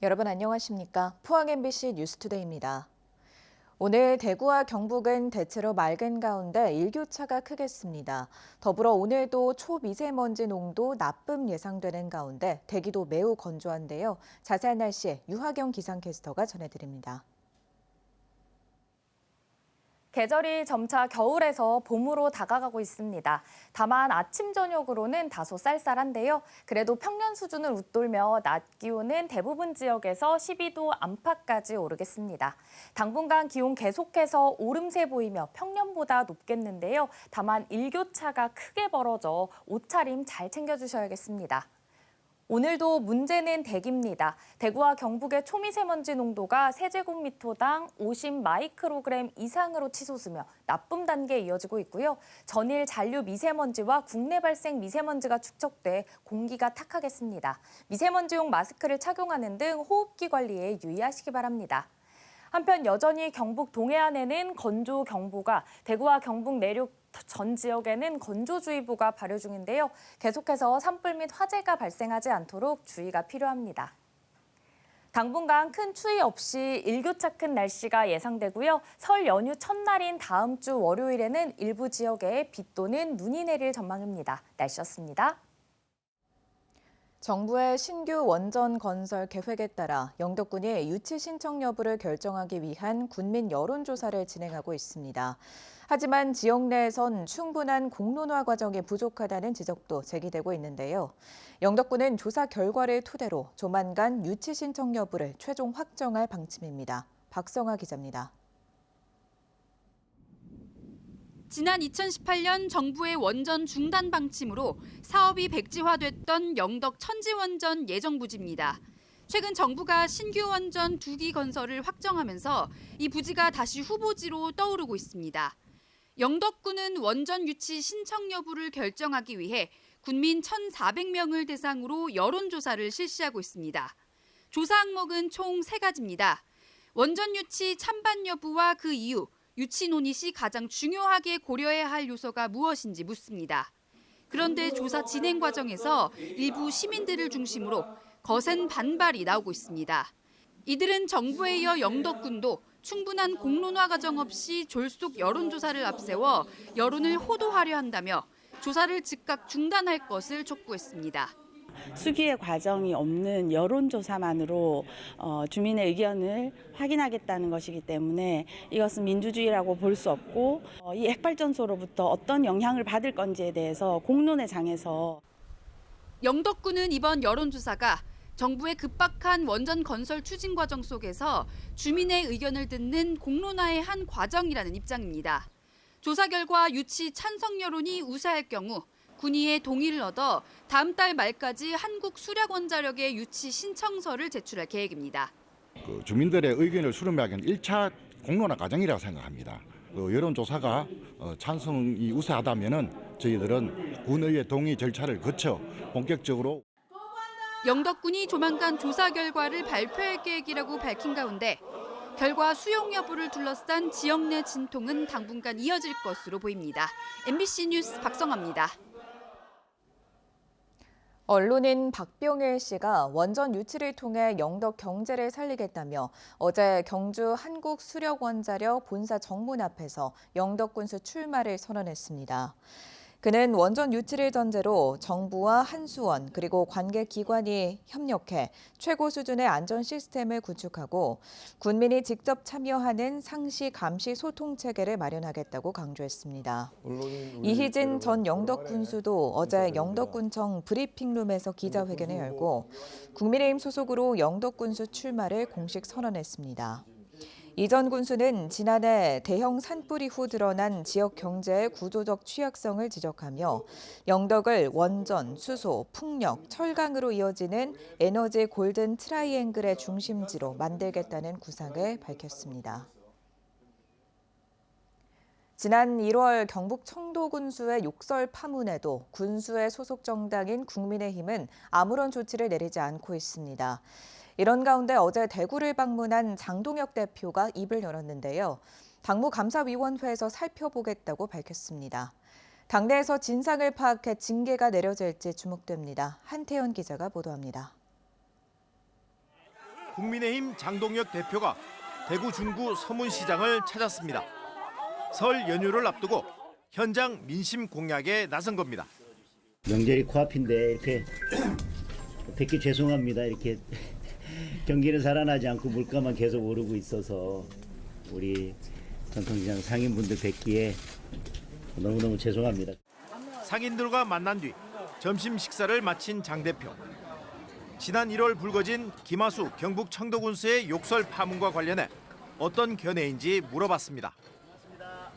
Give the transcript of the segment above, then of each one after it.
여러분 안녕하십니까? 포항 MBC 뉴스투데이입니다. 오늘 대구와 경북은 대체로 맑은 가운데 일교차가 크겠습니다. 더불어 오늘도 초미세먼지 농도 나쁨 예상되는 가운데 대기도 매우 건조한데요. 자세한 날씨 유하경 기상캐스터가 전해드립니다. 계절이 점차 겨울에서 봄으로 다가가고 있습니다. 다만 아침, 저녁으로는 다소 쌀쌀한데요. 그래도 평년 수준을 웃돌며 낮 기온은 대부분 지역에서 12도 안팎까지 오르겠습니다. 당분간 기온 계속해서 오름세 보이며 평년보다 높겠는데요. 다만 일교차가 크게 벌어져 옷차림 잘 챙겨주셔야겠습니다. 오늘도 문제는 대기입니다. 대구와 경북의 초미세먼지 농도가 세제곱미터당 50 마이크로그램 이상으로 치솟으며 나쁨 단계에 이어지고 있고요. 전일 잔류 미세먼지와 국내 발생 미세먼지가 축적돼 공기가 탁하겠습니다. 미세먼지용 마스크를 착용하는 등 호흡기 관리에 유의하시기 바랍니다. 한편 여전히 경북 동해안에는 건조경보가, 대구와 경북 내륙 전 지역에는 건조주의보가 발효 중인데요. 계속해서 산불 및 화재가 발생하지 않도록 주의가 필요합니다. 당분간 큰 추위 없이 일교차 큰 날씨가 예상되고요. 설 연휴 첫날인 다음 주 월요일에는 일부 지역에 비 또는 눈이 내릴 전망입니다. 날씨였습니다. 정부의 신규 원전 건설 계획에 따라 영덕군이 유치 신청 여부를 결정하기 위한 군민 여론조사를 진행하고 있습니다. 하지만 지역 내에선 충분한 공론화 과정이 부족하다는 지적도 제기되고 있는데요. 영덕군은 조사 결과를 토대로 조만간 유치 신청 여부를 최종 확정할 방침입니다. 박성아 기자입니다. 지난 2018년 정부의 원전 중단 방침으로 사업이 백지화됐던 영덕 천지원전 예정 부지입니다. 최근 정부가 신규 원전 2기 건설을 확정하면서 이 부지가 다시 후보지로 떠오르고 있습니다. 영덕군은 원전 유치 신청 여부를 결정하기 위해 군민 1,400명을 대상으로 여론조사를 실시하고 있습니다. 조사 항목은 총 3가지입니다. 원전 유치 찬반 여부와 그 이유, 유치 논의 시 가장 중요하게 고려해야 할 요소가 무엇인지 묻습니다. 그런데 조사 진행 과정에서 일부 시민들을 중심으로 거센 반발이 나오고 있습니다. 이들은 정부에 이어 영덕군도 충분한 공론화 과정 없이 졸속 여론조사를 앞세워 여론을 호도하려 한다며 조사를 즉각 중단할 것을 촉구했습니다. 수기의 과정이 없는 여론조사만으로 주민의 의견을 확인하겠다는 것이기 때문에 이것은 민주주의라고 볼 수 없고 이 핵발전소로부터 어떤 영향을 받을 건지에 대해서 공론의 장에서 영덕군은 이번 여론조사가 정부의 급박한 원전 건설 추진 과정 속에서 주민의 의견을 듣는 공론화의 한 과정이라는 입장입니다. 조사 결과 유치 찬성 여론이 우세할 경우 군의의 동의를 얻어 다음 달 말까지 한국수력원자력의 유치 신청서를 제출할 계획입니다. 주민들의 의견을 수렴하기 위한 1차 공론화 과정이라고 생각합니다. 여론조사가 찬성이 우세하다면 저희들은 군의회 동의 절차를 거쳐 본격적으로 영덕군이 조만간 조사 결과를 발표할 계획이라고 밝힌 가운데 결과 수용 여부를 둘러싼 지역 내 진통은 당분간 이어질 것으로 보입니다. MBC 뉴스 박성아입니다. 언론인 박병일 씨가 원전 유치를 통해 영덕 경제를 살리겠다며 어제 경주 한국수력원자력 본사 정문 앞에서 영덕군수 출마를 선언했습니다. 그는 원전 유치를 전제로 정부와 한수원 그리고 관계 기관이 협력해 최고 수준의 안전 시스템을 구축하고 군민이 직접 참여하는 상시 감시 소통 체계를 마련하겠다고 강조했습니다. 이희진 전 영덕 군수도 어제 영덕군청 브리핑룸에서 기자회견을 열고 국민의힘 소속으로 영덕 군수 출마를 공식 선언했습니다. 이 전 군수는 지난해 대형 산불 이후 드러난 지역 경제의 구조적 취약성을 지적하며 영덕을 원전, 수소, 풍력, 철강으로 이어지는 에너지 골든 트라이앵글의 중심지로 만들겠다는 구상을 밝혔습니다. 지난 1월 경북 청도 군수의 욕설 파문에도 군수의 소속 정당인 국민의힘은 아무런 조치를 내리지 않고 있습니다. 이런 가운데 어제 대구를 방문한 장동혁 대표가 입을 열었는데요. 당무감사위원회에서 살펴보겠다고 밝혔습니다. 당내에서 진상을 파악해 징계가 내려질지 주목됩니다. 한태현 기자가 보도합니다. 국민의힘 장동혁 대표가 대구 중구 서문시장을 찾았습니다. 설 연휴를 앞두고 현장 민심 공략에 나선 겁니다. 명절이 코앞인데 이렇게 뵙기 죄송합니다. 이렇게 경기는 살아나지 않고 물가만 계속 오르고 있어서 우리 전통시장 상인분들 뵙기에 너무너무 죄송합니다. 상인들과 만난 뒤 점심 식사를 마친 장 대표. 지난 1월 불거진 김하수 경북 청도군수의 욕설 파문과 관련해 어떤 견해인지 물어봤습니다.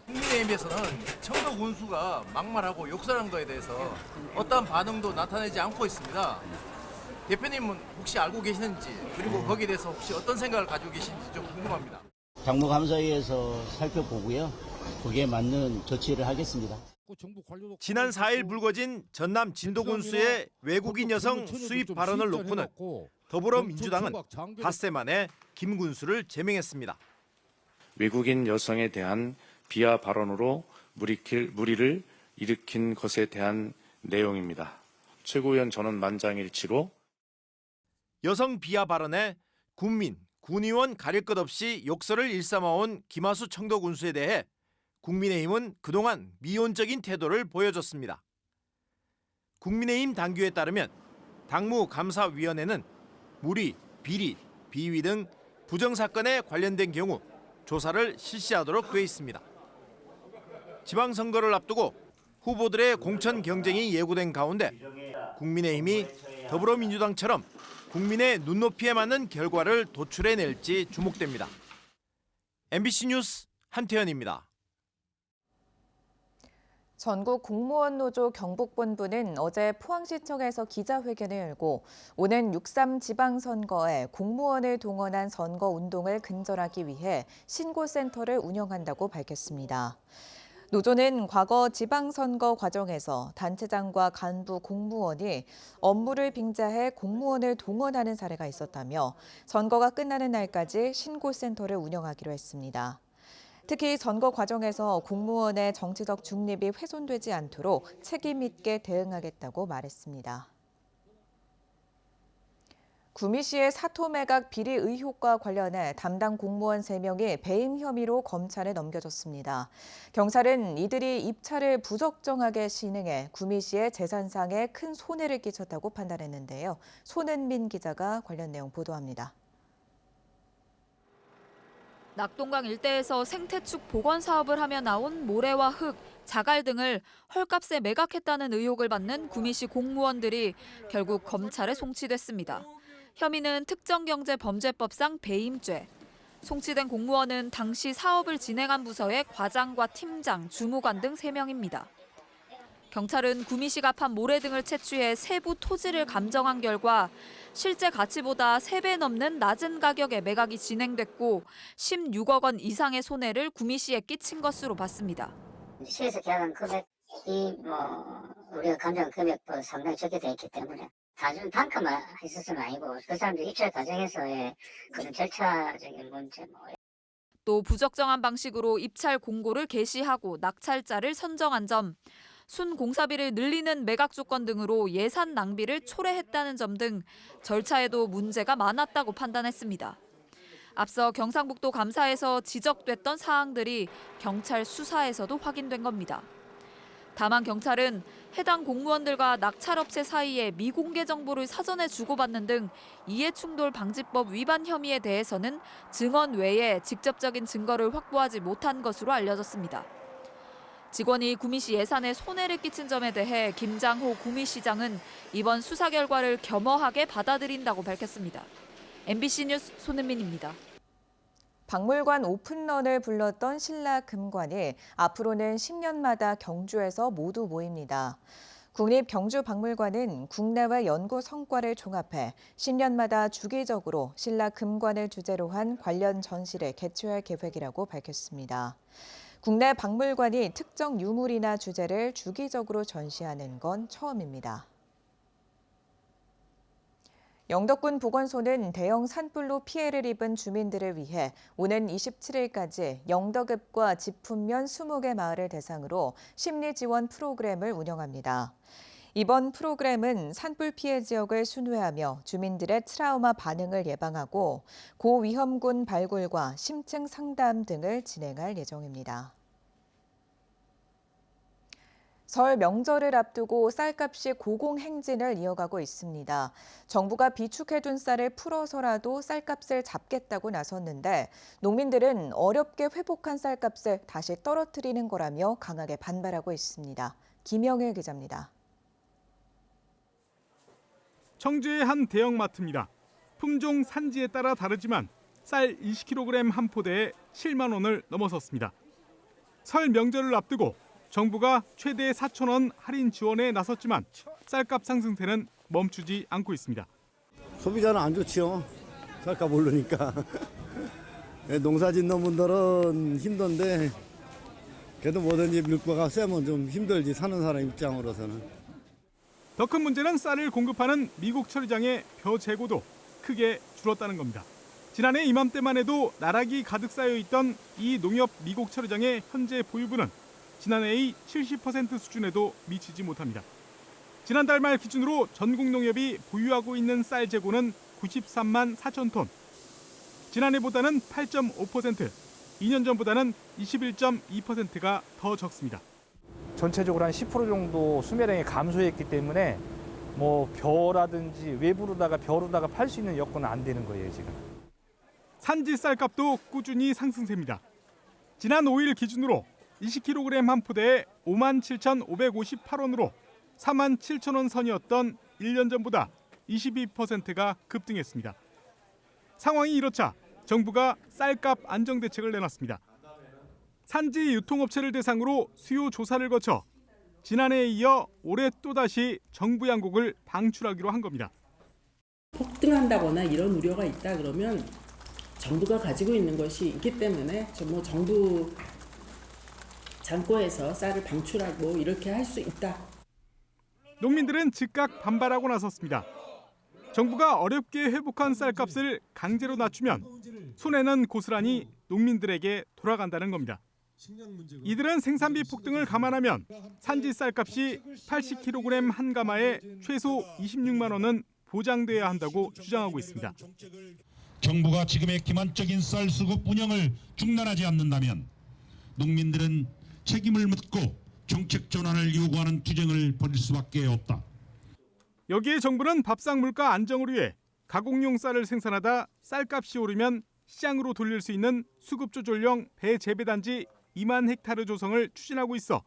국민의힘에서는 청도 군수가 막말하고 욕설한 거에 대해서 어떠한 반응도 나타내지 않고 있습니다. 대표님은 혹시 알고 계시는지 그리고 거기에 대해서 혹시 어떤 생각을 가지고 계시는지 좀 궁금합니다. 당무감사위에서 살펴보고요. 거기에 맞는 조치를 하겠습니다. 지난 4일 불거진 전남 진도군수의 외국인 여성 수입 발언을 놓고는 더불어민주당은 닷새 만에 김 군수를 제명했습니다. 외국인 여성에 대한 비하 발언으로 무리를 일으킨 것에 대한 내용입니다. 최고위원 전원 만장일치로 여성 비하 발언에 군민, 군의원 가릴 것 없이 욕설을 일삼아온 김하수 청도군수에 대해 국민의힘은 그동안 미온적인 태도를 보여줬습니다. 국민의힘 당규에 따르면 당무감사위원회는 무리, 비리, 비위 등 부정사건에 관련된 경우 조사를 실시하도록 돼 있습니다. 지방선거를 앞두고 후보들의 공천 경쟁이 예고된 가운데 국민의힘이 더불어민주당처럼 국민의 눈높이에 맞는 결과를 도출해낼지 주목됩니다. MBC 뉴스 한태현입니다. 전국 공무원 노조 경북본부는 어제 포항시청에서 기자회견을 열고 오는 6.3 지방선거에 공무원을 동원한 선거운동을 근절하기 위해 신고센터를 운영한다고 밝혔습니다. 노조는 과거 지방선거 과정에서 단체장과 간부 공무원이 업무를 빙자해 공무원을 동원하는 사례가 있었다며 선거가 끝나는 날까지 신고센터를 운영하기로 했습니다. 특히 선거 과정에서 공무원의 정치적 중립이 훼손되지 않도록 책임 있게 대응하겠다고 말했습니다. 구미시의 사토매각 비리 의혹과 관련해 담당 공무원 3명이 배임 혐의로 검찰에 넘겨졌습니다. 경찰은 이들이 입찰을 부적정하게 시행해 구미시의 재산상에 큰 손해를 끼쳤다고 판단했는데요. 손은민 기자가 관련 내용 보도합니다. 낙동강 일대에서 생태축 복원 사업을 하며 나온 모래와 흙, 자갈 등을 헐값에 매각했다는 의혹을 받는 구미시 공무원들이 결국 검찰에 송치됐습니다. 혐의는 특정경제범죄법상 배임죄. 송치된 공무원은 당시 사업을 진행한 부서의 과장과 팀장, 주무관 등 3명입니다. 경찰은 구미시 갑판 모래 등을 채취해 세부 토지를 감정한 결과 실제 가치보다 3배 넘는 낮은 가격에 매각이 진행됐고 16억 원 이상의 손해를 구미시에 끼친 것으로 봤습니다. 시에서 계약한 금액이 우리가 감정한 금액보다 상당히 적게 돼 있기 때문에 단순 단가만 있었으면 아니고 그 사람들 입찰 과정에서의 그런 절차적인 문제 또 부적정한 방식으로 입찰 공고를 게시하고 낙찰자를 선정한 점, 순공사비를 늘리는 매각 조건 등으로 예산 낭비를 초래했다는 점 등 절차에도 문제가 많았다고 판단했습니다. 앞서 경상북도 감사에서 지적됐던 사항들이 경찰 수사에서도 확인된 겁니다. 다만 경찰은 해당 공무원들과 낙찰업체 사이에 미공개 정보를 사전에 주고받는 등 이해충돌 방지법 위반 혐의에 대해서는 증언 외에 직접적인 증거를 확보하지 못한 것으로 알려졌습니다. 직원이 구미시 예산에 손해를 끼친 점에 대해 김장호 구미시장은 이번 수사 결과를 겸허하게 받아들인다고 밝혔습니다. MBC 뉴스 손은민입니다. 박물관 오픈런을 불렀던 신라 금관이 앞으로는 10년마다 경주에서 모두 모입니다. 국립경주박물관은 국내외 연구 성과를 종합해 10년마다 주기적으로 신라 금관을 주제로 한 관련 전시를 개최할 계획이라고 밝혔습니다. 국내 박물관이 특정 유물이나 주제를 주기적으로 전시하는 건 처음입니다. 영덕군 보건소는 대형 산불로 피해를 입은 주민들을 위해 오는 27일까지 영덕읍과 지품면 20개 마을을 대상으로 심리 지원 프로그램을 운영합니다. 이번 프로그램은 산불 피해 지역을 순회하며 주민들의 트라우마 반응을 예방하고 고위험군 발굴과 심층 상담 등을 진행할 예정입니다. 설 명절을 앞두고 쌀값이 고공행진을 이어가고 있습니다. 정부가 비축해둔 쌀을 풀어서라도 쌀값을 잡겠다고 나섰는데 농민들은 어렵게 회복한 쌀값을 다시 떨어뜨리는 거라며 강하게 반발하고 있습니다. 김영일 기자입니다. 청주의 한 대형마트입니다. 품종 산지에 따라 다르지만 쌀 20kg 한 포대에 7만 원을 넘어섰습니다. 설 명절을 앞두고 정부가 최대 4,000원 할인 지원에 나섰지만 쌀값 상승세는 멈추지 않고 있습니다. 소비자는 안 좋지요. 쌀값 오르니까. 농사 짓는 분들은 힘든데 그래도 뭐든지 물가가 세면 좀 힘들지, 사는 사람 입장으로서는. 더 큰 문제는 쌀을 공급하는 미국 처리장의 벼 재고도 크게 줄었다는 겁니다. 지난해 이맘때만 해도 나락이 가득 쌓여 있던 이 농협 미국 처리장의 현재 보유분은 지난해의 70% 수준에도 미치지 못합니다. 지난달 말 기준으로 전국 농협이 보유하고 있는 쌀 재고는 93만 4천 톤. 지난해보다는 8.5%, 2년 전보다는 21.2%가 더 적습니다. 전체적으로 한 10% 정도 수매량이 감소했기 때문에 뭐 벼라든지 외부로다가 벼로다가 팔 수 있는 여건은 안 되는 거예요, 지금. 산지 쌀값도 꾸준히 상승세입니다. 지난 5일 기준으로 20kg 한 포대에 57,558원으로 47,000원 선이었던 1년 전보다 22%가 급등했습니다. 상황이 이렇자 정부가 쌀값 안정 대책을 내놨습니다. 산지 유통업체를 대상으로 수요 조사를 거쳐 지난해에 이어 올해 또다시 정부 양곡을 방출하기로 한 겁니다. 폭등한다거나 이런 우려가 있다 그러면 정부가 가지고 있는 것이 있기 때문에 정부 창고에서 쌀을 방출하고 이렇게 할 수 있다. 농민들은 즉각 반발하고 나섰습니다. 정부가 어렵게 회복한 쌀값을 강제로 낮추면 손해는 고스란히 농민들에게 돌아간다는 겁니다. 이들은 생산비 폭등을 감안하면 산지 쌀값이 80kg 한 가마에 최소 26만 원은 보장돼야 한다고 주장하고 있습니다. 정부가 지금의 기만적인 쌀 수급 운영을 중단하지 않는다면 농민들은 책임을 묻고 정책 전환을 요구하는 투쟁을 벌일 수밖에 없다. 여기에 정부는 밥상 물가 안정을 위해 가공용 쌀을 생산하다 쌀값이 오르면 시장으로 돌릴 수 있는 수급 조절용 배재배단지 2만 헥타르 조성을 추진하고 있어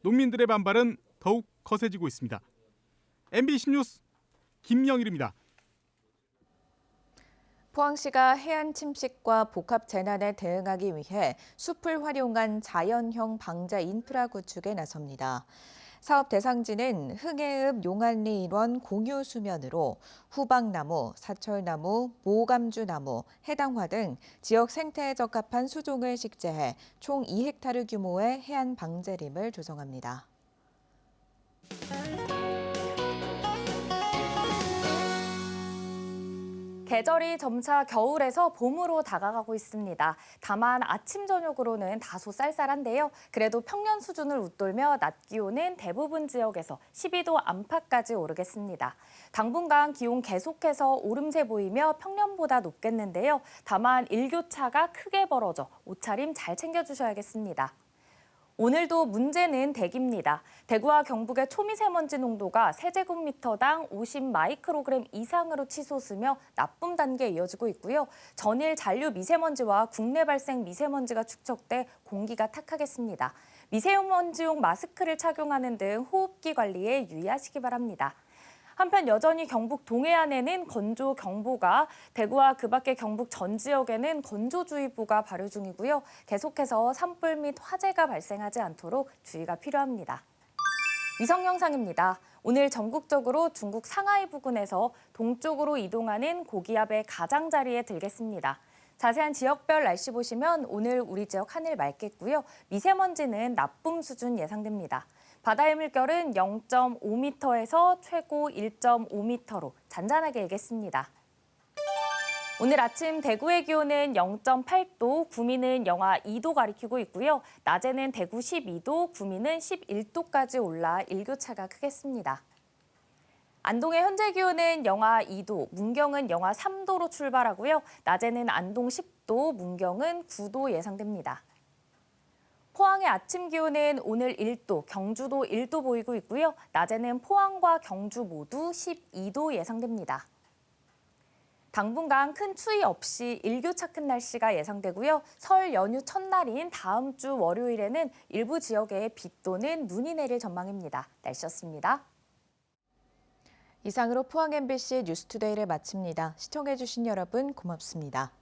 농민들의 반발은 더욱 거세지고 있습니다. MBC 뉴스 김영일입니다. 포항시가 해안 침식과 복합 재난에 대응하기 위해 숲을 활용한 자연형 방제 인프라 구축에 나섭니다. 사업 대상지는 흥해읍 용안리 일원 공유 수면으로 후박나무, 사철나무, 모감주나무, 해당화 등 지역 생태에 적합한 수종을 식재해 총 2헥타르 규모의 해안 방제림을 조성합니다. 계절이 점차 겨울에서 봄으로 다가가고 있습니다. 다만 아침 저녁으로는 다소 쌀쌀한데요. 그래도 평년 수준을 웃돌며 낮 기온은 대부분 지역에서 12도 안팎까지 오르겠습니다. 당분간 기온 계속해서 오름세 보이며 평년보다 높겠는데요. 다만 일교차가 크게 벌어져 옷차림 잘 챙겨주셔야겠습니다. 오늘도 문제는 대기입니다. 대구와 경북의 초미세먼지 농도가 세제곱미터당 50 마이크로그램 이상으로 치솟으며 나쁨 단계에 이어지고 있고요. 전일 잔류 미세먼지와 국내 발생 미세먼지가 축적돼 공기가 탁하겠습니다. 미세먼지용 마스크를 착용하는 등 호흡기 관리에 유의하시기 바랍니다. 한편 여전히 경북 동해안에는 건조경보가, 대구와 그 밖의 경북 전 지역에는 건조주의보가 발효 중이고요. 계속해서 산불 및 화재가 발생하지 않도록 주의가 필요합니다. 위성 영상입니다. 오늘 전국적으로 중국 상하이 부근에서 동쪽으로 이동하는 고기압의 가장자리에 들겠습니다. 자세한 지역별 날씨 보시면 오늘 우리 지역 하늘 맑겠고요. 미세먼지는 나쁨 수준 예상됩니다. 바다의 물결은 0.5m에서 최고 1.5m로 잔잔하게 일겠습니다. 오늘 아침 대구의 기온은 0.8도, 구미는 영하 2도 가리키고 있고요. 낮에는 대구 12도, 구미는 11도까지 올라 일교차가 크겠습니다. 안동의 현재 기온은 영하 2도, 문경은 영하 3도로 출발하고요. 낮에는 안동 10도, 문경은 9도 예상됩니다. 포항의 아침 기온은 오늘 1도, 경주도 1도 보이고 있고요. 낮에는 포항과 경주 모두 12도 예상됩니다. 당분간 큰 추위 없이 일교차 큰 날씨가 예상되고요. 설 연휴 첫날인 다음 주 월요일에는 일부 지역에 비 또는 눈이 내릴 전망입니다. 날씨였습니다. 이상으로 포항 MBC 뉴스투데이를 마칩니다. 시청해주신 여러분 고맙습니다.